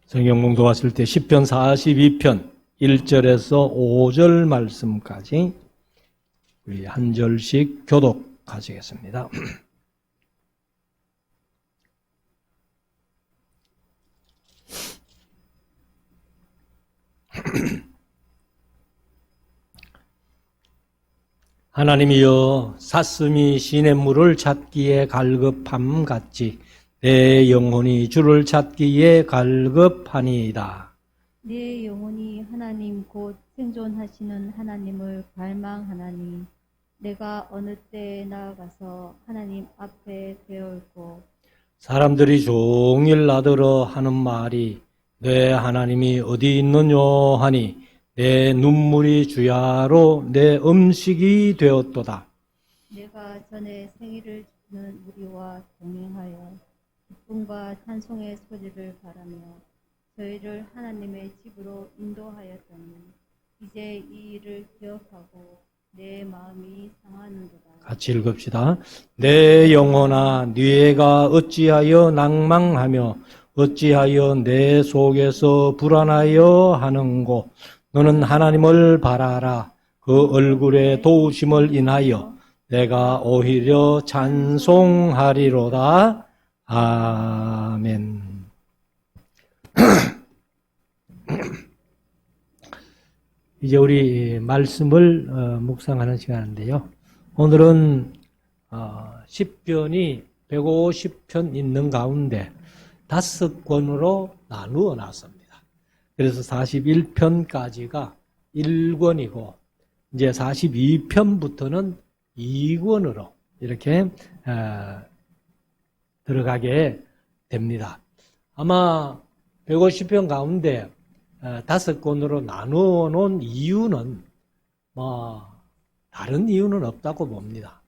성경 봉독하실 때 시편 42편 1절에서 5절 말씀까지 우리 한 절씩 교독하시겠습니다. 하나님이여, 사슴이 시냇물을 찾기에 갈급함 같이 내 영혼이 주를 찾기에 갈급하니이다. 내 영혼이 하나님 곧 생존하시는 하나님을 갈망하나니 내가 어느 때에 나아가서 하나님 앞에 배울고. 사람들이 종일 나더러 하는 말이 내 하나님이 어디 있느뇨 하니 내 눈물이 주야로 내 음식이 되었도다. 내가 전에 생일을 주는 우리와 동행하여 기쁨과 찬송의 소리를 바라며 저희를 하나님의 집으로 인도하였더니 이제 이 일을 기억하고 내 마음이 상하는도다. 같이 읽읍시다. 내 영혼아, 네가 어찌하여 낭망하며 어찌하여 내 속에서 불안하여 하는고. 너는 하나님을 바라라. 그 얼굴의 도우심을 인하여 내가 오히려 찬송하리로다. 아멘. 이제 우리 말씀을 묵상하는 시간인데요. 오늘은 시편이 150편 있는 가운데 5권으로 나누어 놨습니다. 그래서 41편까지가 1권이고 이제 42편부터는 2권으로 이렇게 들어가게 됩니다. 아마 150편 가운데 5권으로 나누어 놓은 이유는 다른 이유는 없다고 봅니다.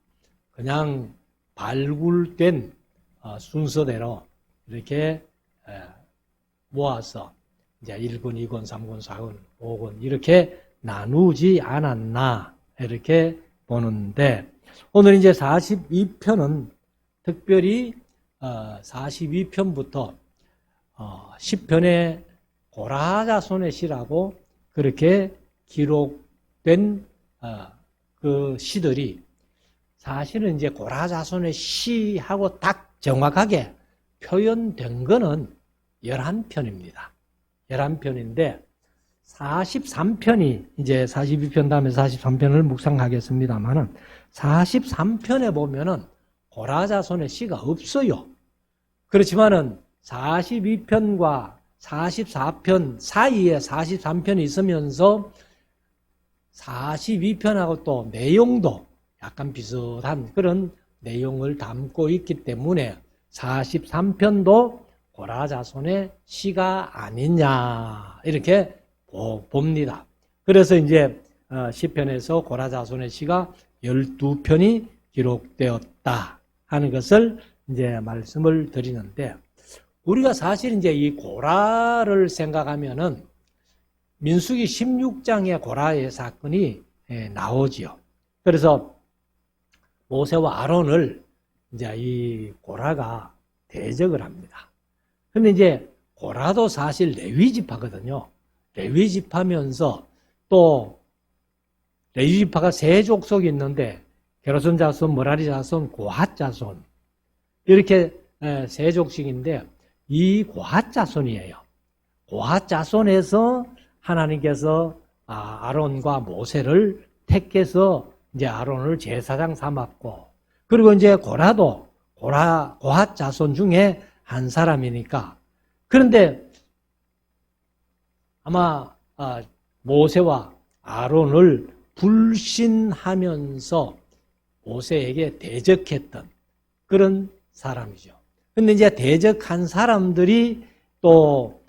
그냥 발굴된 순서대로 이렇게 모아서 이제 1권, 2권, 3권, 4권, 5권 이렇게 나누지 않았나 이렇게 보는데, 오늘 이제 42편은 특별히 42편부터 10편의 고라자손의 시라고 그렇게 기록된 그 시들이 사실은 이제 고라자손의 시하고 딱 정확하게 표현된 거는 11편입니다. 11편인데 43편이 이제 42편 다음에 43편을 묵상하겠습니다만은 43편에 보면은 고라자손의 시가 없어요. 그렇지만은 42편과 44편 사이에 43편이 있으면서 42편하고 또 내용도 약간 비슷한 그런 내용을 담고 있기 때문에 43편도 고라자손의 시가 아니냐 이렇게 봅니다. 그래서 이제 시편에서 고라자손의 시가 12편이 기록되었다 하는 것을 이제 말씀을 드리는데, 우리가 사실 이제 이 고라를 생각하면은 민수기 16장의 고라의 사건이 나오지요. 그래서 모세와 아론을 이제 이 고라가 대적을 합니다. 근데 이제 고라도 사실 레위 지파거든요. 레위 지파면서 또 레위 지파가 세 족속이 있는데 게르손 자손, 머라리 자손, 고핫 자손 이렇게 세 족식인데 이 고핫 자손이에요. 고핫 자손에서 하나님께서 아론과 모세를 택해서 이제 아론을 제사장 삼았고, 그리고 이제 고라도 고핫 자손 중에 한 사람이니까. 그런데 아마 모세와 아론을 불신하면서 모세에게 대적했던 그런 사람이죠. 근데 이제 대적한 사람들이 또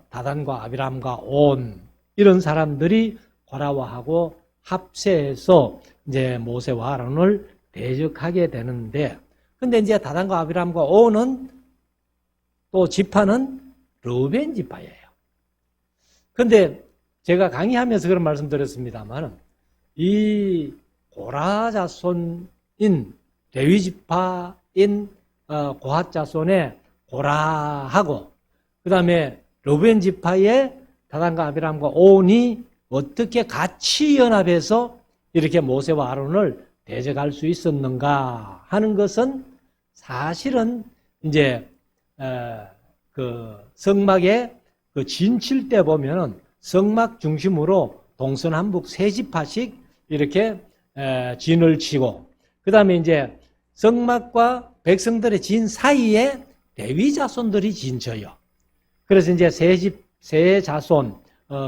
다단과 아비람과 온 이런 사람들이 고라와하고 합세해서 이제 모세와 아론을 대적하게 되는데, 근데 이제 다단과 아비람과 온은 또 지파는 르벤 지파예요. 근데 제가 강의하면서 그런 말씀 드렸습니다만, 이 고라 자손인 레위 지파인 고핫 자손의 고라하고 그 다음에 르벤 지파의 다단과 아비람과 온이 어떻게 같이 연합해서 이렇게 모세와 아론을 대적할 수 있었는가 하는 것은 사실은 이제 그 성막의 그 진칠 때 보면은 성막 중심으로 동서남북 세 지파씩 이렇게 진을 치고, 그 다음에 이제 성막과 백성들의 진 사이에 레위 자손들이 진쳐요. 그래서 이제 세 자손,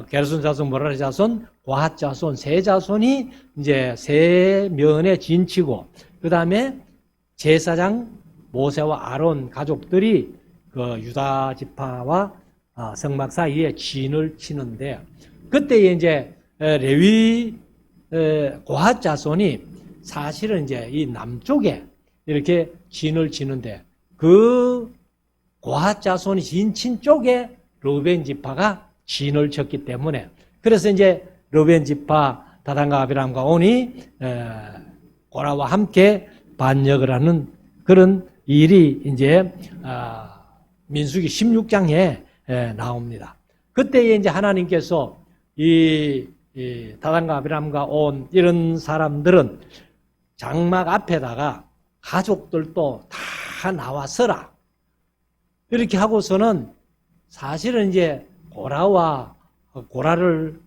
게르손 자손, 모라리 자손, 고핫 자손, 세 자손이 이제 세 면에 진치고, 그 다음에 제사장 모세와 아론 가족들이 그 유다 지파와 성막 사이에 진을 치는데, 그때 이제 레위 고핫 자손이 사실은 이제 이 남쪽에 이렇게 진을 치는데, 그 고핫 자손이 진친 쪽에 르벤 지파가 진을 쳤기 때문에, 그래서 이제 르벤 지파 다단과 아비람과 온이 고라와 함께 반역을 하는 그런 일이 이제 민수기 16장에 나옵니다. 그때에 이제 하나님께서 이 다단과 아비람과 온 이런 사람들은 장막 앞에다가 가족들도 다 나와서라 이렇게 하고서는, 사실은 이제 고라를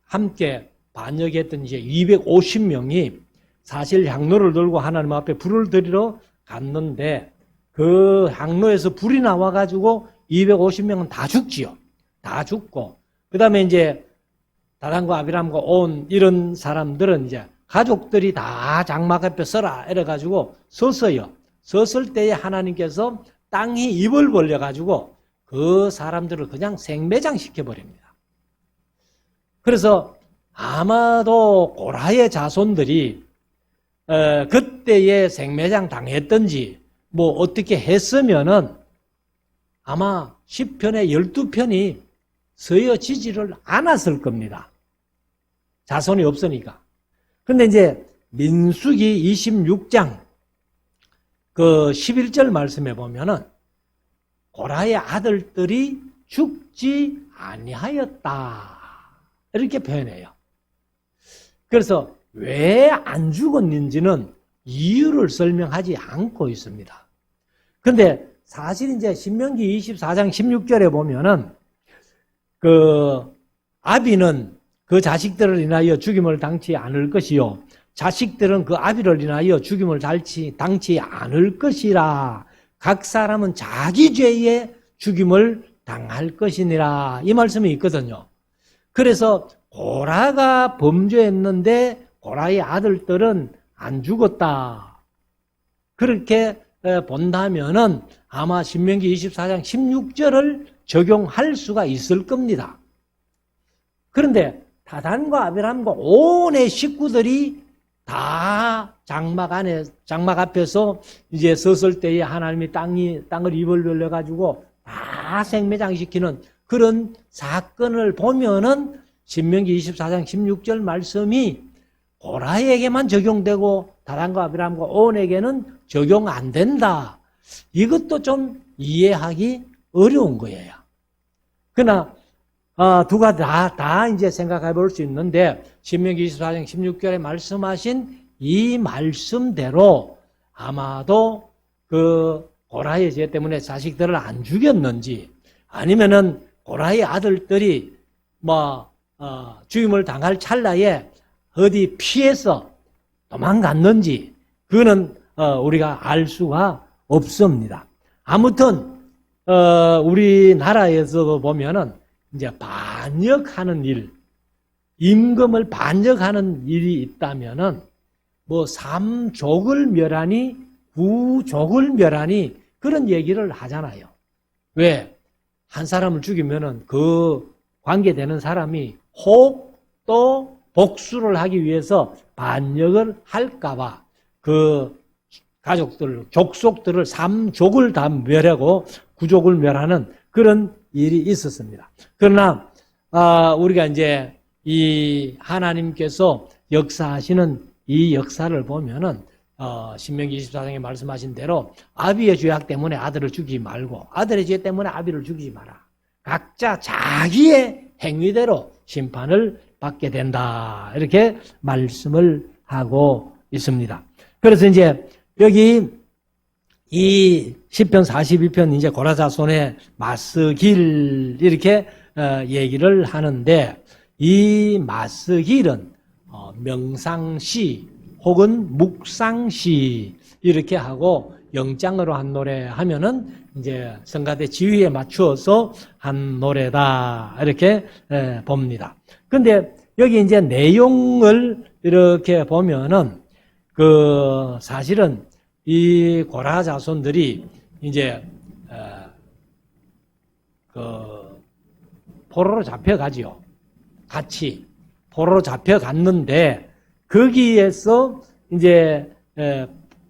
함께 반역했던 이제 250명이 사실 향로를 들고 하나님 앞에 불을 드리러 갔는데, 그 향로에서 불이 나와가지고 250명은 다 죽지요. 다 죽고, 그 다음에 이제 다단과 아비람과 온 이런 사람들은 이제 가족들이 다 장막 앞에 서라 이래가지고 섰어요. 섰을 때에 하나님께서 땅이 입을 벌려가지고 그 사람들을 그냥 생매장 시켜버립니다. 그래서 아마도 고라의 자손들이 그때에 생매장 당했던지 뭐 어떻게 했으면은 아마 10편의 12편이 쓰여지지를 않았을 겁니다. 자손이 없으니까. 근데 이제 민수기 26장 그 11절 말씀에 보면은 고라의 아들들이 죽지 아니하였다 이렇게 표현해요. 그래서 왜 안 죽었는지는 이유를 설명하지 않고 있습니다. 근데 사실 이제 신명기 24장 16절에 보면은 그 아비는 그 자식들을 인하여 죽임을 당치 않을 것이요 자식들은 그 아비를 인하여 죽임을 당치 않을 것이라. 각 사람은 자기 죄에 죽임을 당할 것이니라. 이 말씀이 있거든요. 그래서 고라가 범죄했는데 고라의 아들들은 안 죽었다. 그렇게 본다면은 아마 신명기 24장 16절을 적용할 수가 있을 겁니다. 그런데 다단과 아비람과 온의 식구들이 다 장막 앞에서 이제 섰을 때에 하나님이 땅을 입을 벌려가지고 다 생매장시키는 그런 사건을 보면은 신명기 24장 16절 말씀이 고라에게만 적용되고 다단과 아비람과 온에게는 적용 안 된다. 이것도 좀 이해하기 어려운 거예요. 그러나 두가 다 이제 생각해 볼 수 있는데, 신명기 24장 16절에 말씀하신 이 말씀대로 아마도 그 고라의 죄 때문에 자식들을 안 죽였는지, 아니면은 고라의 아들들이 죽임을 당할 찰나에 어디 피해서 도망갔는지, 그거는 우리가 알 수가 없습니다. 아무튼 우리나라에서도 보면은 이제 반역하는 일, 임금을 반역하는 일이 있다면은 삼족을 멸하니 구족을 멸하니 그런 얘기를 하잖아요. 왜? 한 사람을 죽이면은 그 관계되는 사람이 혹 또 복수를 하기 위해서 반역을 할까봐 그 가족들, 족속들을 삼족을 다 멸하고 구족을 멸하는 그런 일이 있었습니다. 그러나 우리가 이제 이 하나님께서 역사하시는 이 역사를 보면은 신명기 24장에 말씀하신 대로 아비의 죄악 때문에 아들을 죽이지 말고 아들의 죄 때문에 아비를 죽이지 마라. 각자 자기의 행위대로 심판을 받게 된다. 이렇게 말씀을 하고 있습니다. 그래서 이제 여기 이 시편 42편 이제 고라자손의 마스길 이렇게 얘기를 하는데 이 마스길은 명상시 혹은 묵상시 이렇게 하고 영장으로 한 노래 하면은 이제 성가대 지휘에 맞추어서 한 노래다 이렇게 봅니다. 근데 여기 이제 내용을 이렇게 보면은 그 사실은 이 고라 자손들이 이제 그 포로로 잡혀가지요. 같이 포로로 잡혀갔는데 거기에서 이제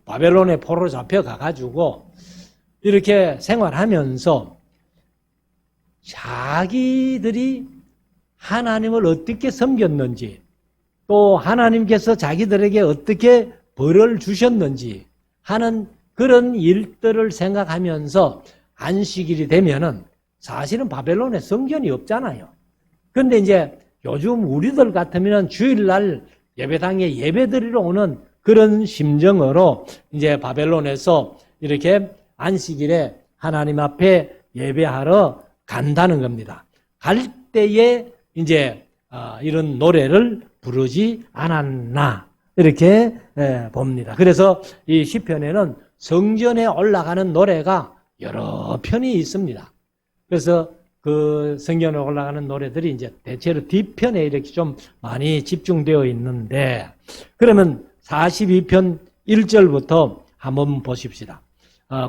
바벨론의 포로로 잡혀가가지고 이렇게 생활하면서 자기들이 하나님을 어떻게 섬겼는지 또 하나님께서 자기들에게 어떻게 벌을 주셨는지 하는 그런 일들을 생각하면서 안식일이 되면은 사실은 바벨론에 성전이 없잖아요. 근데 이제 요즘 우리들 같으면 주일날 예배당에 예배드리러 오는 그런 심정으로 이제 바벨론에서 이렇게 안식일에 하나님 앞에 예배하러 간다는 겁니다. 갈 때에 이제 이런 노래를 부르지 않았나 이렇게 봅니다. 그래서 이 시편에는 성전에 올라가는 노래가 여러 편이 있습니다. 그래서 그 성전에 올라가는 노래들이 이제 대체로 뒤편에 이렇게 좀 많이 집중되어 있는데 그러면 42편 1절부터 한번 보십시다.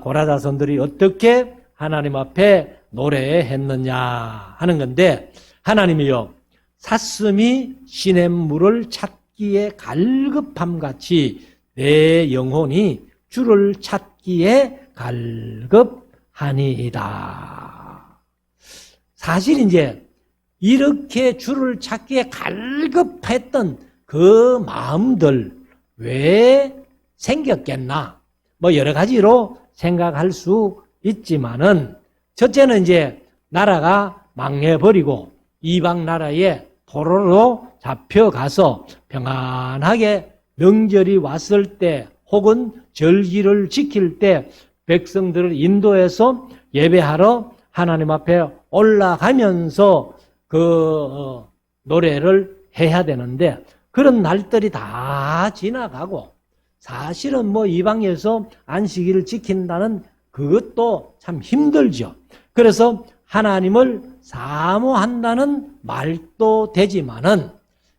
고라 자손들이 어떻게 하나님 앞에 노래했느냐 하는 건데 하나님이여 삿슴이 시냇물을 찾기에 갈급함같이 내 영혼이 주를 찾기에 갈급하니이다. 사실 이제 이렇게 주를 찾기에 갈급했던 그 마음들 왜 생겼겠나? 뭐 여러 가지로 생각할 수 있지만은 첫째는 이제 나라가 망해버리고 이방 나라에 포로로 잡혀가서 평안하게 명절이 왔을 때 혹은 절기를 지킬 때 백성들을 인도해서 예배하러 하나님 앞에 올라가면서 그 노래를 해야 되는데 그런 날들이 다 지나가고 사실은 뭐 이방에서 안식일을 지킨다는 그것도 참 힘들죠. 그래서 하나님을 사모한다는 말도 되지만은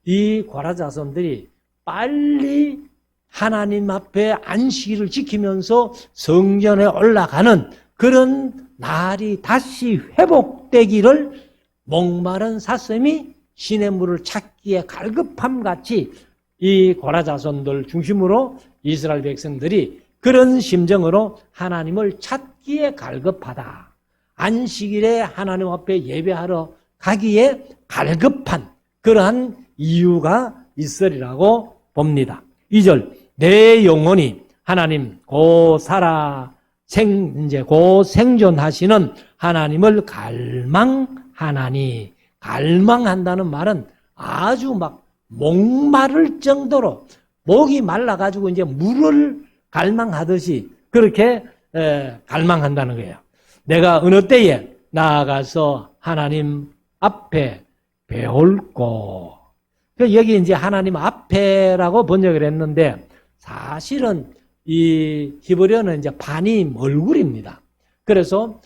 이 고라 자손들이 빨리 하나님 앞에 안식일을 지키면서 성전에 올라가는 그런 날이 다시 회복되기를 목마른 삿슴이 시냇물을 찾기에 갈급함같이 이 고라 자손들 중심으로 이스라엘 백성들이 그런 심정으로 하나님을 찾기에 갈급하다. 안식일에 하나님 앞에 예배하러 가기에 갈급한 그러한 이유가 있으리라고 봅니다. 2절 내 영혼이 하나님 고 생존하시는 하나님을 갈망하나니 갈망한다는 말은 아주 막 목마를 정도로 목이 말라가지고 이제 물을 갈망하듯이 그렇게 갈망한다는 거예요. 내가 어느 때에 나아가서 하나님 앞에 배울고 여기 이제 하나님 앞에라고 번역을 했는데 사실은 이 히브리어는 이제 바님 얼굴입니다. 그래서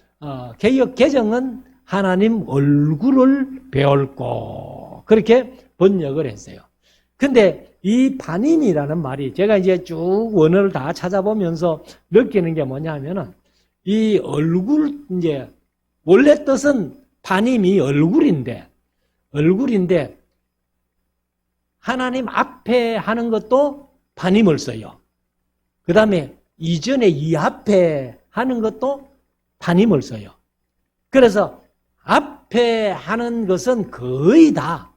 개역 개정은 하나님 얼굴을 배울고 그렇게 번역을 했어요. 근데 이 바님이라는 말이 제가 이제 쭉 원어를 다 찾아보면서 느끼는 게 뭐냐면은 이 얼굴 이제 원래 뜻은 바님이 얼굴인데 하나님 앞에 하는 것도 바님을 써요. 그 다음에 이전에 이 앞에 하는 것도 바님을 써요. 그래서 앞에 하는 것은 거의 다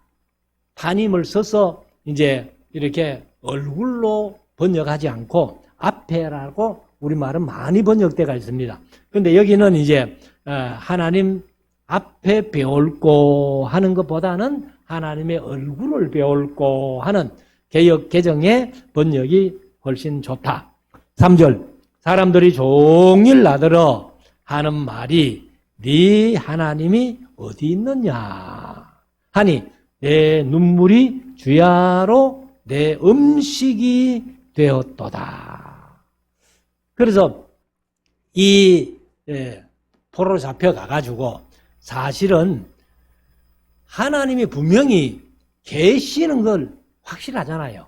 바님을 써서 이제 이렇게 얼굴로 번역하지 않고 앞에라고 우리말은 많이 번역되어 있습니다. 그런데 여기는 이제 하나님 앞에 배울고 하는 것보다는 하나님의 얼굴을 배울고 하는 개역 개정의 번역이 훨씬 좋다. 3절 사람들이 종일 나더러 하는 말이 네 하나님이 어디 있느냐 하니 내 눈물이 주야로 내 음식이 되었도다. 그래서 이 포로로 잡혀가가지고 사실은 하나님이 분명히 계시는 걸 확실하잖아요.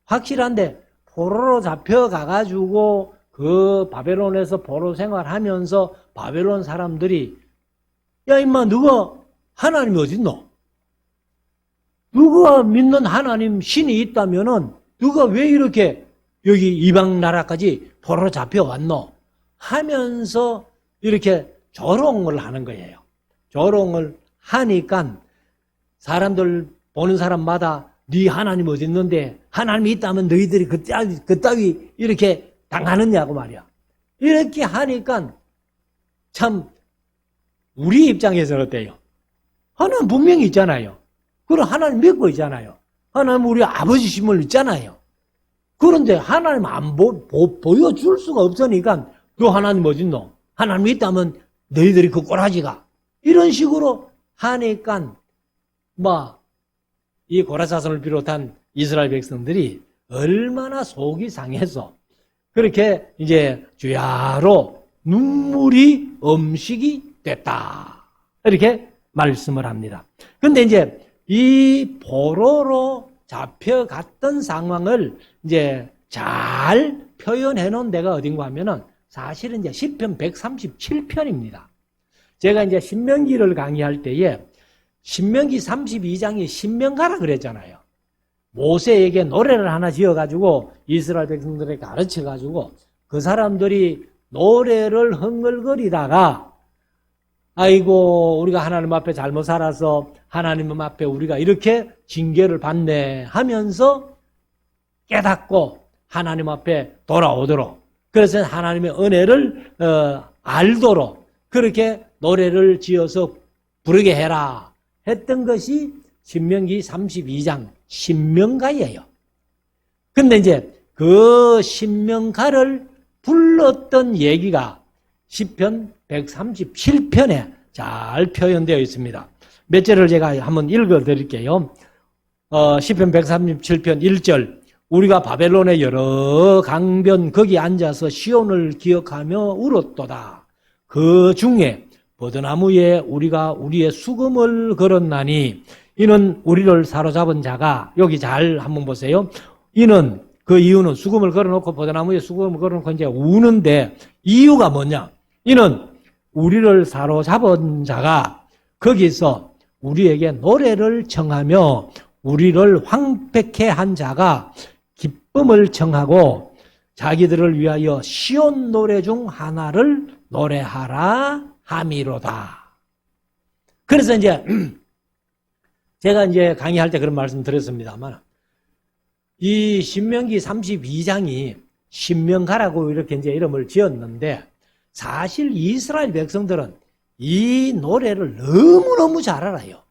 확실한데 포로로 잡혀가가지고 그 바벨론에서 포로 생활하면서 바벨론 사람들이 야 임마 누가 하나님이 어딨노? 누가 믿는 하나님 신이 있다면은 누가 왜 이렇게 여기 이방 나라까지 포로로 잡혀왔노? 하면서 이렇게 조롱을 하는 거예요. 조롱을 하니까 사람들 보는 사람마다 네 하나님 어디 있는데 하나님이 있다면 너희들이 그 따위 이렇게 당하느냐고 말이야. 이렇게 하니까 참 우리 입장에서는 어때요? 하나님 분명히 있잖아요. 그럼 하나님 믿고 있잖아요. 하나님 우리 아버지심을 있잖아요. 그런데 하나님 안 보여줄 수가 없으니까 너 하나님 어딨노? 하나님이 있다면 너희들이 그 꼬라지가 이런 식으로 하니까 이 고라사선을 비롯한 이스라엘 백성들이 얼마나 속이 상해서 그렇게 이제 주야로 눈물이 음식이 됐다. 이렇게 말씀을 합니다. 근데 이제 이 포로로 잡혀갔던 상황을 이제 잘 표현해 놓은 데가 어딘가 하면은 사실은 이제 시편 137편입니다. 제가 이제 신명기를 강의할 때에 신명기 32장이 신명가라 그랬잖아요. 모세에게 노래를 하나 지어가지고 이스라엘 백성들에게 가르쳐가지고 그 사람들이 노래를 흥얼거리다가 아이고 우리가 하나님 앞에 잘못 살아서 하나님 앞에 우리가 이렇게 징계를 받네 하면서 깨닫고 하나님 앞에 돌아오도록 그래서 하나님의 은혜를 알도록 그렇게 노래를 지어서 부르게 해라 했던 것이 신명기 32장 신명가예요. 근데 이제 그 신명가를 불렀던 얘기가 시편 137편에 잘 표현되어 있습니다. 몇 절을 제가 한번 읽어 드릴게요. 시편 137편 1절 우리가 바벨론의 여러 강변 거기 앉아서 시온을 기억하며 울었도다. 그 중에 버드나무에 우리가 우리의 수금을 걸었나니 이는 우리를 사로잡은 자가 여기 잘 한번 보세요. 이는 그 이유는 수금을 걸어놓고 버드나무에 수금을 걸어놓고 이제 우는데 이유가 뭐냐? 이는 우리를 사로잡은 자가 거기서 우리에게 노래를 청하며 우리를 황폐케 한 자가 기쁨을 청하고 자기들을 위하여 시온 노래 중 하나를 노래하라 함이로다. 그래서 이제 제가 이제 강의할 때 그런 말씀 드렸습니다만 이 신명기 32장이 신명가라고 이렇게 이제 이름을 지었는데 사실 이스라엘 백성들은 이 노래를 너무너무 잘 알아요.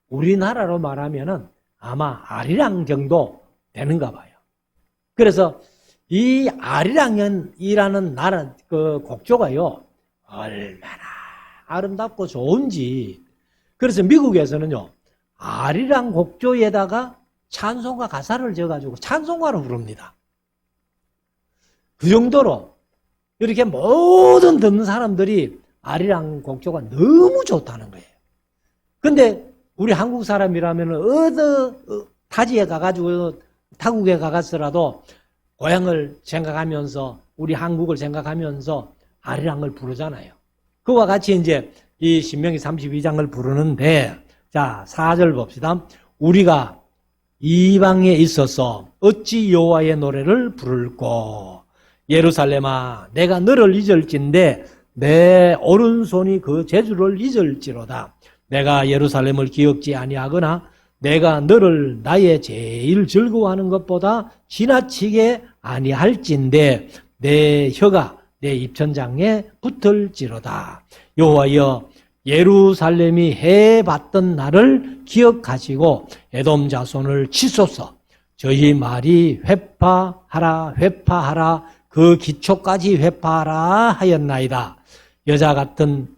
우리나라로 말하면은 아마 아리랑 정도 되는가 봐요. 그래서 이 아리랑이라는 나라 그 곡조가요 얼마나 아름답고 좋은지 그래서 미국에서는요 아리랑 곡조에다가 찬송가 가사를 지어가지고 찬송가로 부릅니다. 그 정도로 이렇게 모든 듣는 사람들이 아리랑 곡조가 너무 좋다는 거예요. 근데 우리 한국 사람이라면 어디 타지에 가가지고 타국에 가갔더라도 고향을 생각하면서 우리 한국을 생각하면서 아리랑을 부르잖아요. 그와 같이 이제 이 신명기 32장을 부르는데 자 4절 봅시다. 우리가 이방에 있어서 어찌 여호와의 노래를 부를꼬 예루살렘아 내가 너를 잊을진데 내 오른손이 그 재주를 잊을지로다. 내가 예루살렘을 기억지 아니하거나 내가 너를 나의 제일 즐거워하는 것보다 지나치게 아니할진데 내 혀가 내 입천장에 붙을지로다. 여호와여 예루살렘이 해봤던 날을 기억하시고 에돔 자손을 치소서. 저희 말이 회파하라 그 기초까지 회파하라 하였나이다. 여자 같은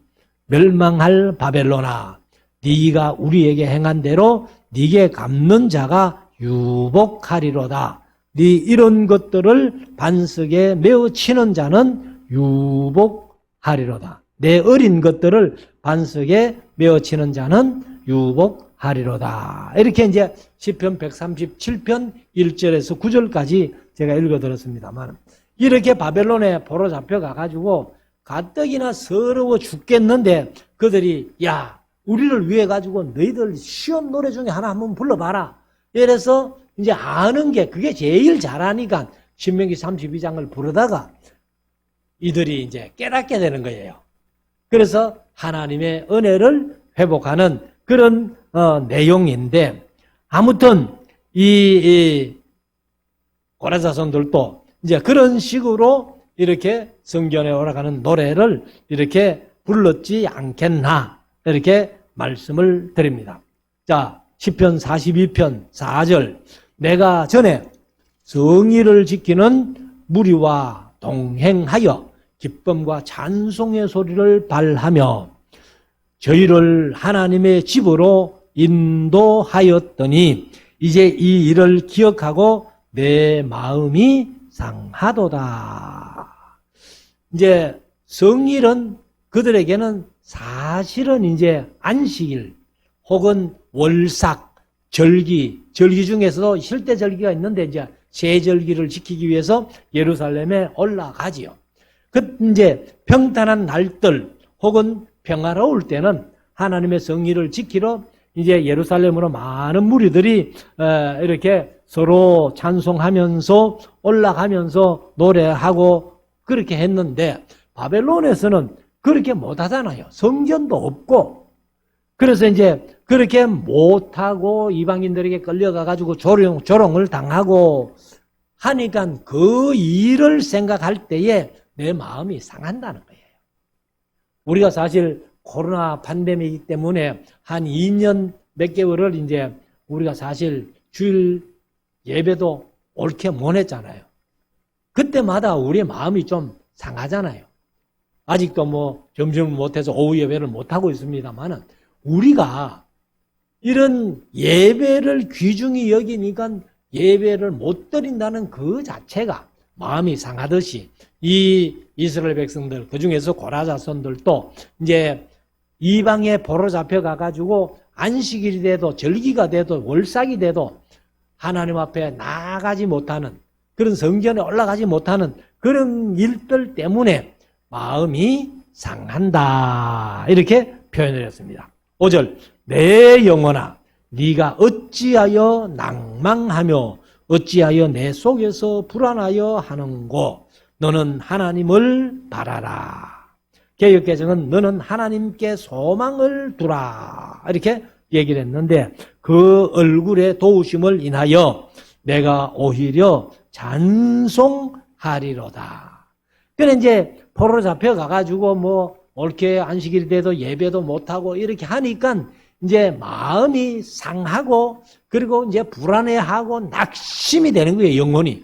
멸망할 바벨론아, 네가 우리에게 행한 대로 네게 갚는 자가 유복하리로다. 네 이런 것들을 반석에 메어 치는 자는 유복하리로다. 내 어린 것들을 반석에 메어 치는 자는 유복하리로다. 이렇게 이제 시편 137편 1절에서 9절까지 제가 읽어드렸습니다만, 이렇게 바벨론에 포로 잡혀가 가지고 가뜩이나 서러워 죽겠는데 그들이 야, 우리를 위해 가지고 너희들 시험 노래 중에 하나 한번 불러봐라. 이래서 이제 아는 게 그게 제일 잘하니까 신명기 32장을 부르다가 이들이 이제 깨닫게 되는 거예요. 그래서 하나님의 은혜를 회복하는 그런 내용인데, 아무튼 이 고라 자손들도 이제 그런 식으로 이렇게 성전에 올라가는 노래를 이렇게 불렀지 않겠나, 이렇게 말씀을 드립니다. 자, 시편 42편 4절. 내가 전에 정의를 지키는 무리와 동행하여 기쁨과 찬송의 소리를 발하며 저희를 하나님의 집으로 인도하였더니 이제 이 일을 기억하고 내 마음이 상하도다. 이제 성일은 그들에게는 사실은 이제 안식일 혹은 월삭, 절기 중에서도 실대절기가 있는데 이제 세절기를 지키기 위해서 예루살렘에 올라가지요. 이제 평탄한 날들 혹은 평화로울 때는 하나님의 성의를 지키러 이제 예루살렘으로 많은 무리들이 이렇게 서로 찬송하면서 올라가면서 노래하고 그렇게 했는데, 바벨론에서는 그렇게 못하잖아요. 성전도 없고. 그래서 이제 그렇게 못하고 이방인들에게 끌려가가지고 조롱을 당하고 하니까 그 일을 생각할 때에 내 마음이 상한다는 거예요. 우리가 사실 코로나 팬데믹이기 때문에 한 2년 몇 개월을 이제 우리가 사실 주일 예배도 옳게 못 했잖아요. 그때마다 우리의 마음이 좀 상하잖아요. 아직도 뭐 점심을 못해서 오후 예배를 못하고 있습니다만은, 우리가 이런 예배를 귀중히 여기니까 예배를 못 드린다는 그 자체가 마음이 상하듯이, 이 이스라엘 백성들, 그 중에서 고라 자손들도 이제 이방에 포로 잡혀가 가지고 안식일이 돼도 절기가 돼도 월삭이 돼도 하나님 앞에 나아가지 못하는, 그런 성전에 올라가지 못하는 그런 일들 때문에 마음이 상한다, 이렇게 표현을 했습니다. 5절. 내 영혼아, 네가 어찌하여 낭망하며 어찌하여 내 속에서 불안하여 하는고, 너는 하나님을 바라라. 개역개정은 너는 하나님께 소망을 두라, 이렇게 얘기를 했는데, 그 얼굴의 도우심을 인하여 내가 오히려 찬송하리로다. 그래 이제 포로 잡혀가가지고 뭐 옳게 안식일이 돼도 예배도 못하고 이렇게 하니까 이제 마음이 상하고, 그리고 이제 불안해하고 낙심이 되는 거예요, 영혼이.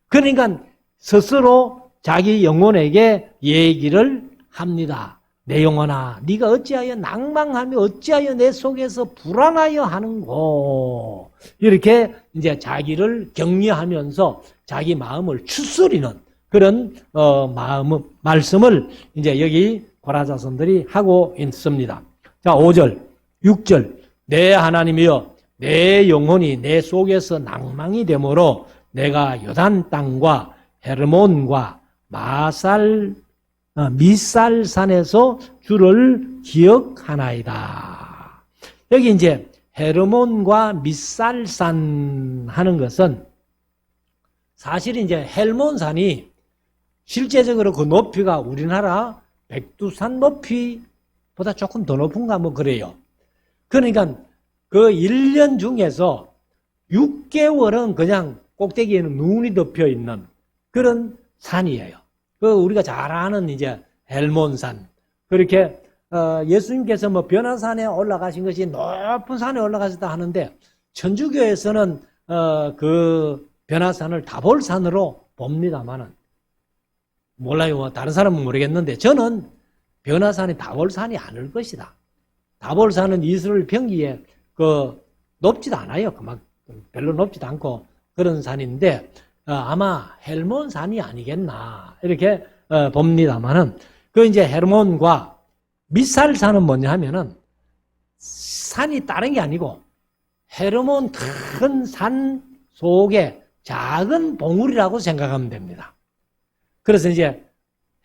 그러니까 스스로 자기 영혼에게 얘기를 합니다. 내 영혼아, 네가 어찌하여 낭망하며 어찌하여 내 속에서 불안하여 하는고, 이렇게 이제 자기를 격려하면서 자기 마음을 추스리는 그런 말씀을 이제 여기 고라 자손들이 하고 있습니다. 자, 5절, 6절. 내 하나님이여, 내 영혼이 내 속에서 낭망이 되므로 내가 요단 땅과 헤르몬과 미살산에서 주를 기억하나이다. 여기 이제 헤르몬과 미살산 하는 것은 사실 이제 헬몬산이 실제적으로 그 높이가 우리나라 백두산 높이보다 조금 더 높은가 뭐 그래요. 그러니까 그 1년 중에서 6개월은 그냥 꼭대기에는 눈이 덮여 있는 그런 산이에요. 그 우리가 잘 아는 이제 헬몬산. 그렇게 예수님께서 뭐 변화산에 올라가신 것이 높은 산에 올라가셨다 하는데 천주교에서는 그 변화산을 다볼산으로 봅니다만은 몰라요. 뭐 다른 사람은 모르겠는데 저는 변화산이 다볼산이 아닐 것이다. 다볼산은 이스라엘 평기에 높지도 않아요. 그만큼 별로 높지도 않고 그런 산인데 아마 헬몬산이 아니겠나 이렇게 봅니다만은 그 이제 헬몬과 미살산은 뭐냐 하면은 산이 다른 게 아니고 헤르몬 큰 산 속에 작은 봉우리라고 생각하면 됩니다. 그래서 이제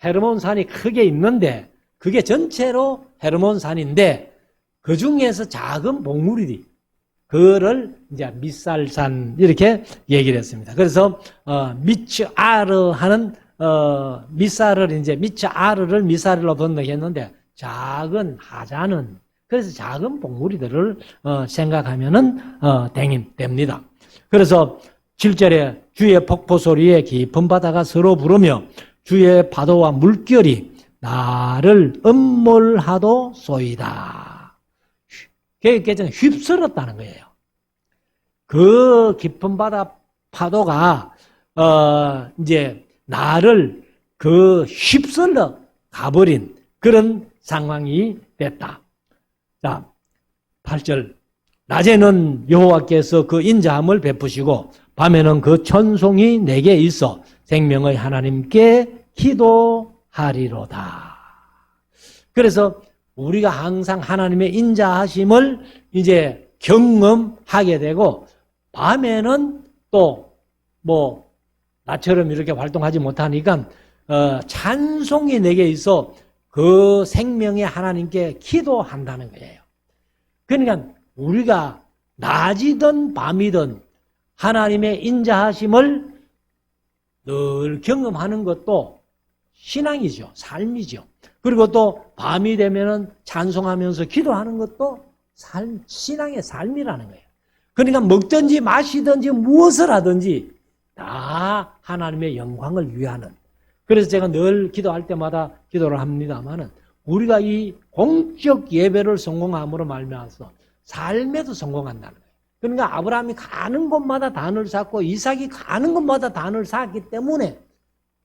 헤르몬 산이 크게 있는데 그게 전체로 헤르몬 산인데 그 중에서 작은 봉우리들이 그를 이제 미살산 이렇게 얘기를 했습니다. 그래서 미츠아르 하는 미사를 이제 미츠아르를 미사르로 번역했는데 작은 하자는 그래서 작은 봉우리들을 생각하면은 됩니다. 그래서 7절에 주의 폭포 소리에 깊은 바다가 서로 부르며 주의 파도와 물결이 나를 음몰하도소이다. 개혁개정은 휩쓸었다는 거예요. 그 깊은 바다 파도가 이제 나를 휩쓸러 가버린 그런 상황이 됐다. 자, 8절. 낮에는 여호와께서 그 인자함을 베푸시고 밤에는 그 천송이 내게 있어 생명의 하나님께 기도하리로다. 그래서 우리가 항상 하나님의 인자하심을 이제 경험하게 되고 밤에는 또 뭐 나처럼 이렇게 활동하지 못하니까 찬송이 내게 있어 그 생명의 하나님께 기도한다는 거예요. 그러니까 우리가 낮이든 밤이든 하나님의 인자하심을 늘 경험하는 것도 신앙이죠. 삶이죠. 그리고 또 밤이 되면은 찬송하면서 기도하는 것도 신앙의 삶이라는 거예요. 그러니까 먹든지 마시든지 무엇을 하든지 다 하나님의 영광을 위하는. 그래서 제가 늘 기도할 때마다 기도를 합니다만은 우리가 이 공적 예배를 성공함으로 말미암아서 삶에도 성공한다는 거예요. 그러니까 아브라함이 가는 곳마다 단을 쌓고 이삭이 가는 곳마다 단을 쌓았기 때문에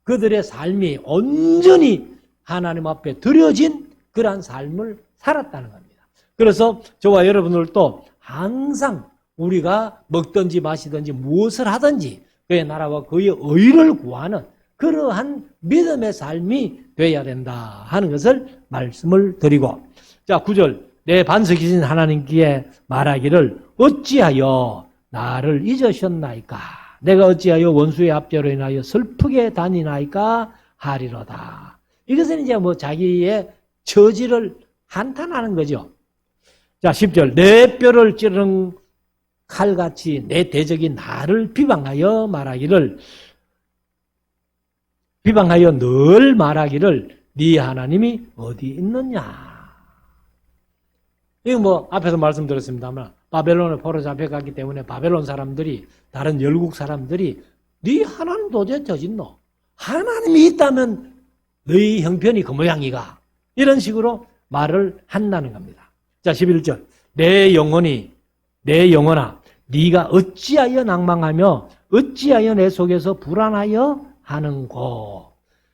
그들의 삶이 온전히 하나님 앞에 드려진 그러한 삶을 살았다는 겁니다. 그래서 저와 여러분들도 항상 우리가 먹든지 마시든지 무엇을 하든지 그의 나라와 그의 의를 구하는 그러한 믿음의 삶이 되어야 된다 하는 것을 말씀을 드리고, 자 9절 내 반석이신 하나님께 말하기를 어찌하여 나를 잊으셨나이까? 내가 어찌하여 원수의 압제로 인하여 슬프게 다니나이까 하리로다. 이것은 이제 뭐 자기의 처지를 한탄하는 거죠. 자 10절 내 뼈를 찌르는 칼같이 내 대적이 나를 비방하여 늘 말하기를 네 하나님이 어디 있느냐. 이거 뭐 앞에서 말씀드렸습니다만 바벨론에 포로 잡혀갔기 때문에 바벨론 사람들이 다른 열국 사람들이 네 하나님 도대체 어딨노? 하나님이 있다면 너희 형편이 그 모양이가. 이런 식으로 말을 한다는 겁니다. 자 11절 내 영혼아 네가 어찌하여 낭망하며 어찌하여 내 속에서 불안하여 하는고.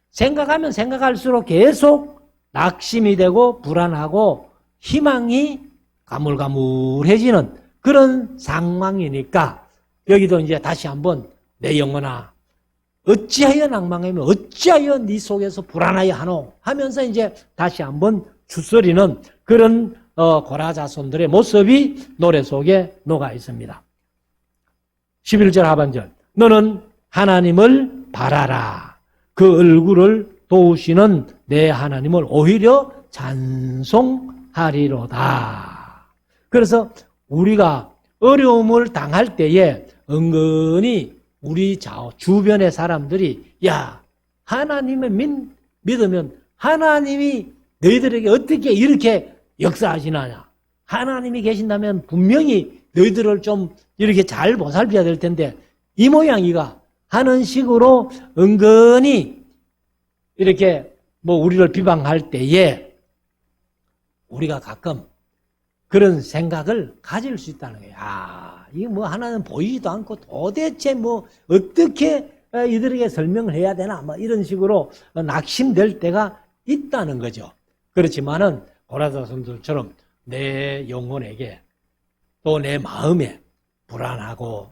생각하면 생각할수록 계속 낙심이 되고 불안하고 희망이 가물가물해지는 그런 상황이니까 여기도 이제 다시 한번 내 영혼아 어찌하여 낭망하며 어찌하여 네 속에서 불안하여 하노 하면서 이제 다시 한번 추스리는 그런 고라 자손들의 모습이 노래 속에 녹아 있습니다. 11절 하반절 너는 하나님을 바라라. 그 얼굴을 도우시는 내 하나님을 오히려 찬송하리로다. 그래서 우리가 어려움을 당할 때에 은근히 우리 주변의 사람들이 야 하나님을 믿으면 하나님이 너희들에게 어떻게 이렇게 역사하시나냐. 하나님이 계신다면 분명히 너희들을 좀 이렇게 잘 보살펴야 될 텐데 이 모양이가 하는 식으로 은근히 이렇게 뭐 우리를 비방할 때에 우리가 가끔 그런 생각을 가질 수 있다는 거예요. 아, 이게 뭐 하나는 보이지도 않고 도대체 뭐 어떻게 이들에게 설명을 해야 되나 뭐 이런 식으로 낙심될 때가 있다는 거죠. 그렇지만은 고라사선들처럼 내 영혼에게 또 내 마음에 불안하고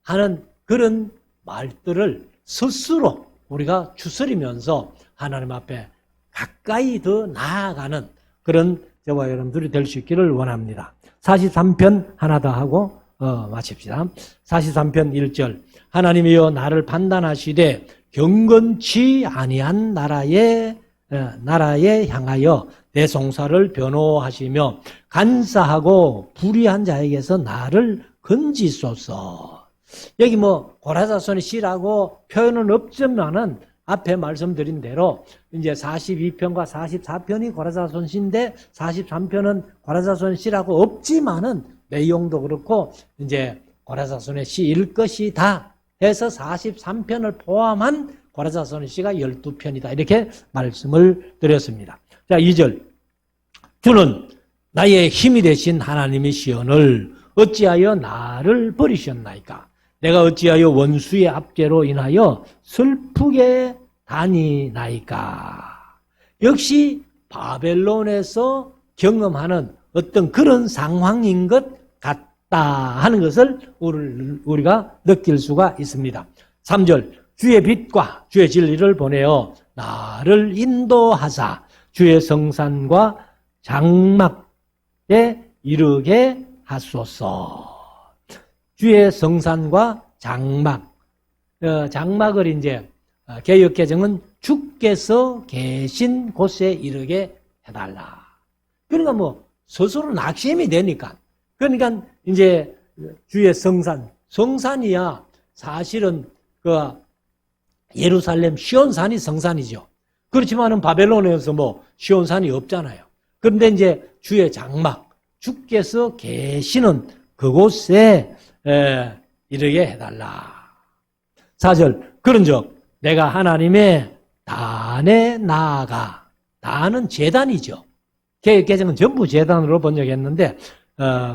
하는 그런 말들을 스스로 우리가 추스리면서 하나님 앞에 가까이 더 나아가는 그런 저와 여러분들이 될 수 있기를 원합니다. 43편 하나 더 하고 마칩시다. 43편 1절 하나님이여 나를 판단하시되 경건치 아니한 나라에 향하여 내 송사를 변호하시며 간사하고 불의한 자에게서 나를 건지소서. 여기 뭐 고라사선의 시라고 표현은 없지만은 앞에 말씀드린 대로 이제 42편과 44편이 고라사선 시인데 43편은 고라사선 시라고 없지만은 내용도 그렇고 이제 고라사선의 시일 것이다 해서 43편을 포함한 고라사선의 시가 12편이다 이렇게 말씀을 드렸습니다. 자, 2절 주는 나의 힘이 되신 하나님의 시온을 어찌하여 나를 버리셨나이까. 내가 어찌하여 원수의 압제로 인하여 슬프게 다니나이까. 역시 바벨론에서 경험하는 어떤 그런 상황인 것 같다 하는 것을 우리가 느낄 수가 있습니다. 3절 주의 빛과 주의 진리를 보내어 나를 인도하사 주의 성산과 장막에 이르게 하소서. 주의 성산과 장막, 장막을 이제 개역개정은 주께서 계신 곳에 이르게 해달라. 그러니까 뭐 스스로 낙심이 되니까. 그러니까 이제 주의 성산이야 사실은 그 예루살렘 시온산이 성산이죠. 그렇지만은 바벨론에서 뭐 시온산이 없잖아요. 그런데 이제 주의 장막, 주께서 계시는 그곳에 이르게 해달라. 4절 그런즉 내가 하나님의 단에 나아가. 단은 제단이죠. 개역개정은 전부 제단으로 번역했는데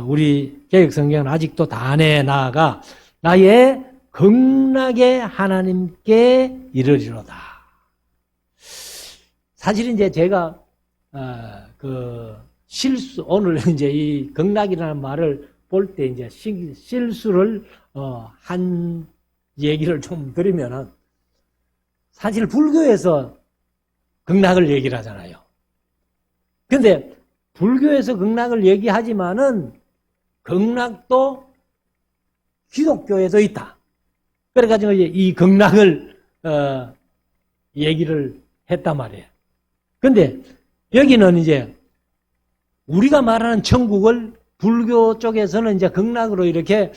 우리 개역성경은 아직도 단에 나아가 나의 극락의 하나님께 이르리로다. 사실 이제 제가 오늘 이제 이 극락이라는 말을 볼 때 이제 실수를 한 얘기를 좀 드리면은 사실 불교에서 극락을 얘기를 하잖아요. 근데 불교에서 극락을 얘기하지만은 극락도 기독교에도 있다. 그래가지고 이 극락을 얘기를 했단 말이에요. 근데 여기는 이제 우리가 말하는 천국을 불교 쪽에서는 이제 극락으로 이렇게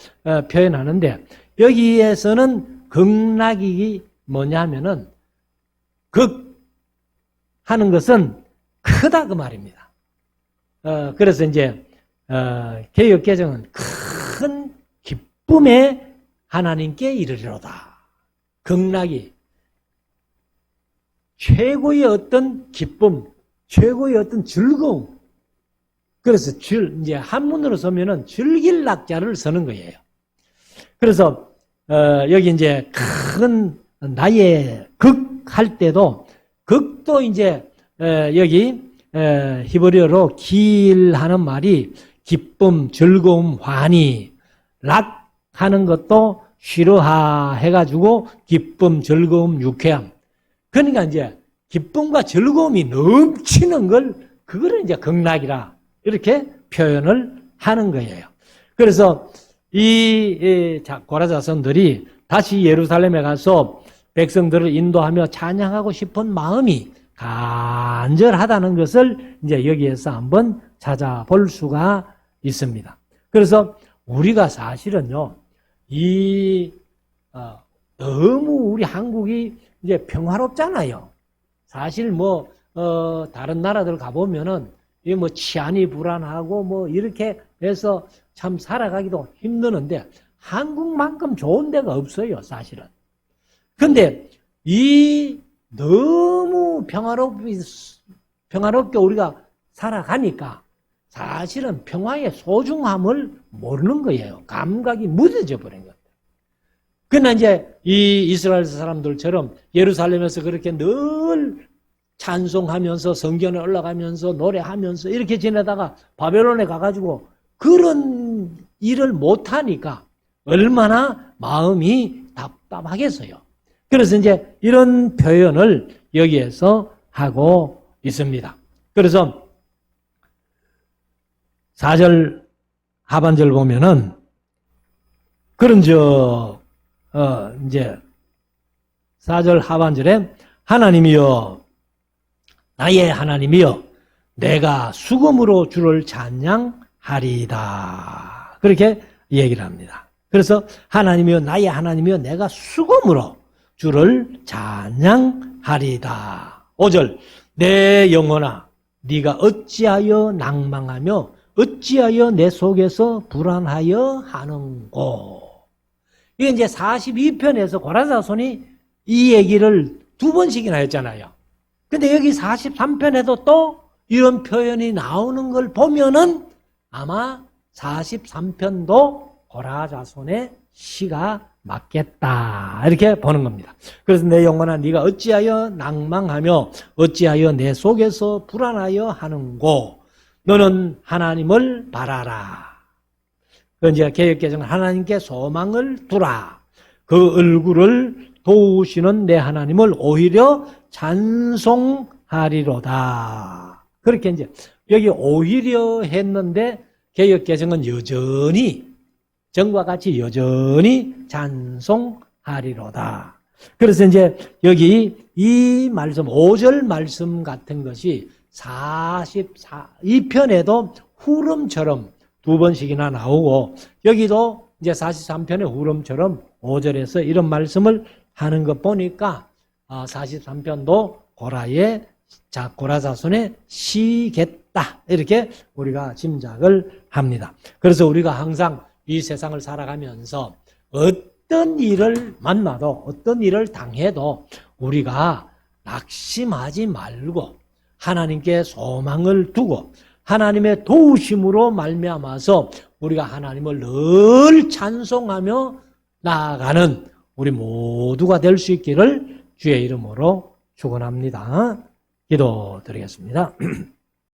표현하는데 여기에서는 극락이 뭐냐면은 극 하는 것은 크다 그 말입니다. 그래서 이제 개역개정은 큰 기쁨에 하나님께 이르리로다. 극락이 최고의 어떤 기쁨, 최고의 어떤 즐거움. 그래서 이제 한문으로 쓰면은 즐길 낙자를 쓰는 거예요. 그래서 여기 이제 큰 나의 극 할 때도 극도 이제 여기 히브리어로 길 하는 말이 기쁨, 즐거움, 환희, 락 하는 것도 쉬르하 해가지고 기쁨, 즐거움, 유쾌함. 그러니까 이제 기쁨과 즐거움이 넘치는 걸 그거를 이제 극락이라 이렇게 표현을 하는 거예요. 그래서 이 고라자손들이 다시 예루살렘에 가서 백성들을 인도하며 찬양하고 싶은 마음이 간절하다는 것을 이제 여기에서 한번 찾아볼 수가 있습니다. 그래서 우리가 사실은요, 너무 우리 한국이 이제 평화롭잖아요. 사실 뭐, 다른 나라들 가보면은, 이 뭐 치안이 불안하고 뭐 이렇게 해서 참 살아가기도 힘드는데, 한국만큼 좋은 데가 없어요, 사실은. 근데 너무 평화롭게 우리가 살아가니까 사실은 평화의 소중함을 모르는 거예요. 감각이 무뎌져 버린 거예요. 그러나 이제 이 이스라엘 사람들처럼 예루살렘에서 그렇게 늘 찬송하면서 성전에 올라가면서 노래하면서 이렇게 지내다가 바벨론에 가가지고 그런 일을 못하니까 얼마나 마음이 답답하겠어요. 그래서 이제 이런 표현을 여기에서 하고 있습니다. 그래서 4절 하반절 보면은 그런 이제 4절 하반절에 하나님이여 나의 하나님이여 내가 수금으로 주를 찬양하리이다. 그렇게 얘기를 합니다. 그래서 하나님이여 나의 하나님이여 내가 수금으로 주를 찬양하리이다. 5절 내 영혼아 네가 어찌하여 낭망하며 어찌하여 내 속에서 불안하여 하는고. 이게 이제 42편에서 고라자손이 이 얘기를 2번씩이나 했잖아요. 근데 여기 43편에도 또 이런 표현이 나오는 걸 보면은 아마 43편도 고라자손의 시가 맞겠다. 이렇게 보는 겁니다. 그래서 내 영혼아 네가 어찌하여 낭망하며 어찌하여 내 속에서 불안하여 하는고. 너는 하나님을 바라라. 그 이제 개역개정은 하나님께 소망을 두라. 그 얼굴을 도우시는 내 하나님을 오히려 찬송하리로다. 그렇게 이제 여기 오히려 했는데 개역개정은 여전히 전과 같이 여전히 찬송하리로다. 그래서 이제 여기 이 말씀 5절 말씀 같은 것이 42편에도 후름처럼 2번씩이나 나오고 여기도 이제 43편의 후름처럼 5절에서 이런 말씀을 하는 것 보니까 43편도 고라자손의 시겠다. 이렇게 우리가 짐작을 합니다. 그래서 우리가 항상 이 세상을 살아가면서 어떤 일을 만나도 어떤 일을 당해도 우리가 낙심하지 말고 하나님께 소망을 두고 하나님의 도우심으로 말미암아서 우리가 하나님을 늘 찬송하며 나아가는 우리 모두가 될 수 있기를 주의 이름으로 축원합니다. 기도드리겠습니다.